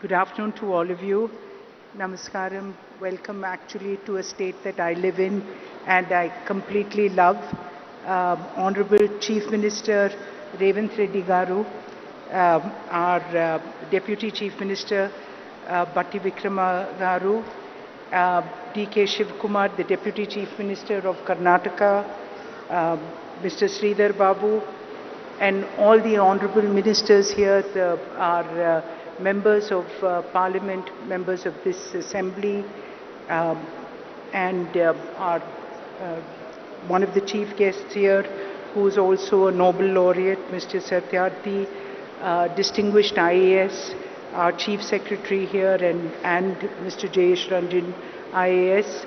Good afternoon to all of you. Namaskaram. Welcome actually to a state that I live in and I completely love. Honorable Chief Minister Revanth Reddy Garu, our Deputy Chief Minister Batti Vikrama Garu, D.K. Shivkumar, the Deputy Chief Minister of Karnataka, Mr. Sridhar Babu, and all the honorable ministers here, our members of parliament, members of this assembly, and our one of the chief guests here, who is also a Nobel laureate, Mr. Satyarthi, distinguished IAS, our chief secretary here, and Mr. Jayesh Ranjan, IAS,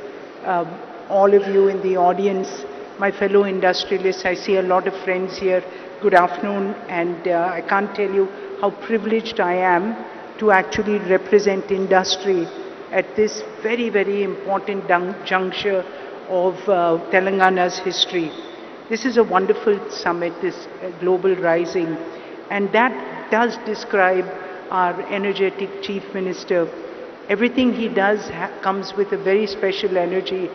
all of you in the audience, my fellow industrialists. I see a lot of friends here. Good afternoon, and I can't tell you how privileged I am to actually represent industry at this very, very important juncture of Telangana's history. This is a wonderful summit, this Global Rising, and that does describe our energetic Chief Minister. Everything he does comes with a very special energy.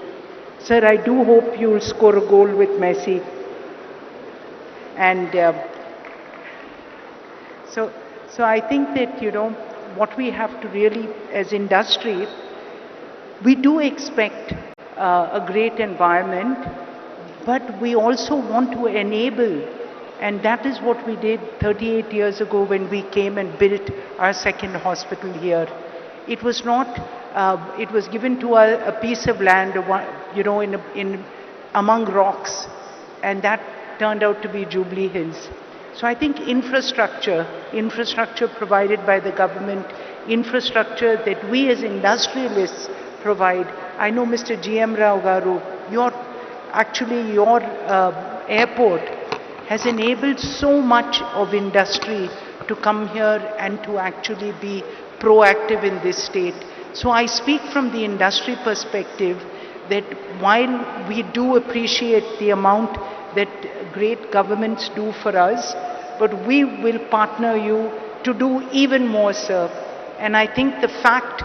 Sir, I do hope you'll score a goal with Messi. And so I think that, what we have to really, as industry, we do expect a great environment, but we also want to enable, and that is what we did 38 years ago when we came and built our second hospital here. It was not, it was given to a piece of land, among rocks, and that turned out to be Jubilee Hills. So I think infrastructure provided by the government, infrastructure that we as industrialists provide. I know Mr. G.M. Rao Garu, your airport has enabled so much of industry to come here and to actually be proactive in this state. So I speak from the industry perspective that while we do appreciate the amount that great governments do for us, but we will partner you to do even more, sir. And I think the fact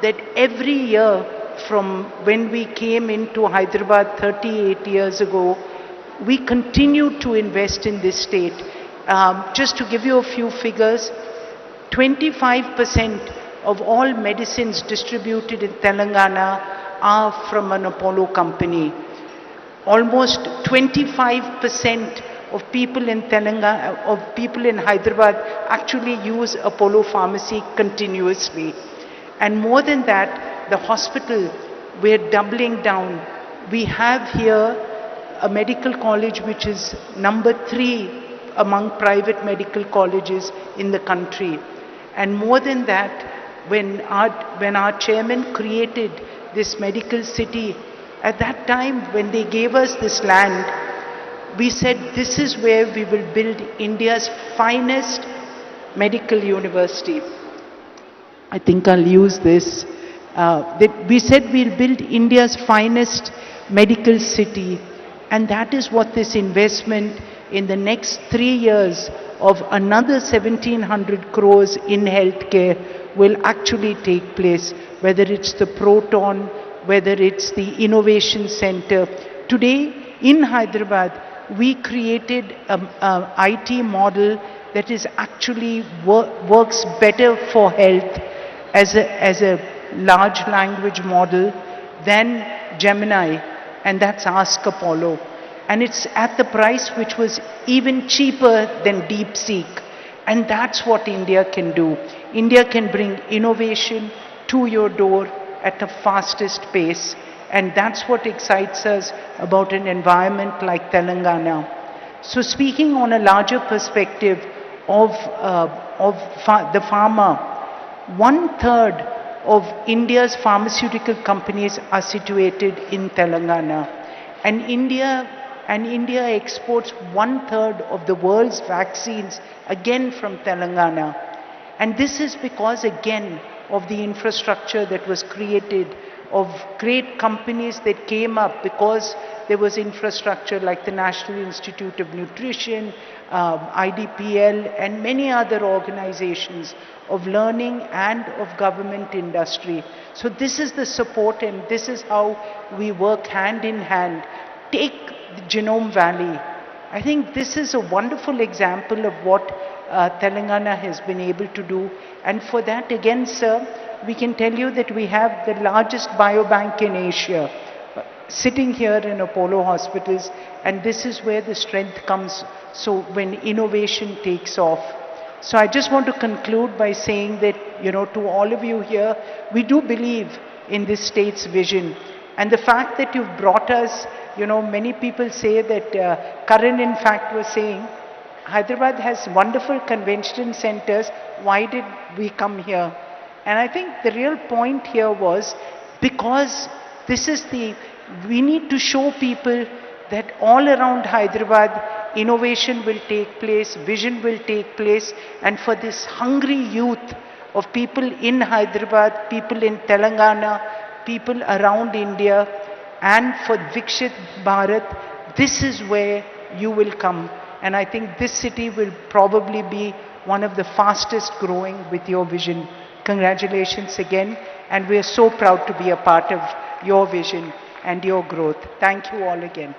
that every year from when we came into Hyderabad 38 years ago, we continue to invest in this state. Just to give you a few figures, 25% of all medicines distributed in Telangana are from an Apollo company. Almost 25% of people in Telangana, of people in Hyderabad actually use Apollo Pharmacy continuously. And more than that, the hospital, we're doubling down. We have here a medical college which is number 3 among private medical colleges in the country. And more than that, when our chairman created this medical city, at that time when they gave us this land, we said this is where we will build India's finest medical university. I think I'll use this. We said we'll build India's finest medical city, and that is what this investment in the next 3 years of another 1700 crores in healthcare will actually take place, whether it's the Proton, whether it's the Innovation Center. Today in Hyderabad, we created an IT model that is actually works better for health as a large language model than Gemini, and that's Ask Apollo. And it's at the price which was even cheaper than DeepSeek. And that's what India can do. India can bring innovation to your door at the fastest pace. And that's what excites us about an environment like Telangana. So speaking on a larger perspective of the pharma, 1/3 of India's pharmaceutical companies are situated in Telangana. And India exports 1/3 of the world's vaccines again from Telangana. And this is because again of the infrastructure that was created of great companies that came up because there was infrastructure like the National Institute of Nutrition, IDPL, and many other organizations of learning and of government industry. So this is the support, and this is how we work hand in hand. Take the Genome Valley. I think this is a wonderful example of what Telangana has been able to do. And for that, again, sir, we can tell you that we have the largest biobank in Asia sitting here in Apollo hospitals, and this is where the strength comes. So when innovation takes off. So I just want to conclude by saying that, to all of you here, we do believe in this state's vision. And the fact that you've brought us, many people say that, Karan in fact was saying, Hyderabad has wonderful convention centers, why did we come here? And I think the real point here was because we need to show people that all around Hyderabad, innovation will take place, vision will take place, and for this hungry youth of people in Hyderabad, people in Telangana, people around India, and for Vikshit Bharat, this is where you will come. And I think this city will probably be one of the fastest growing with your vision. Congratulations again, and we are so proud to be a part of your vision and your growth. Thank you all again.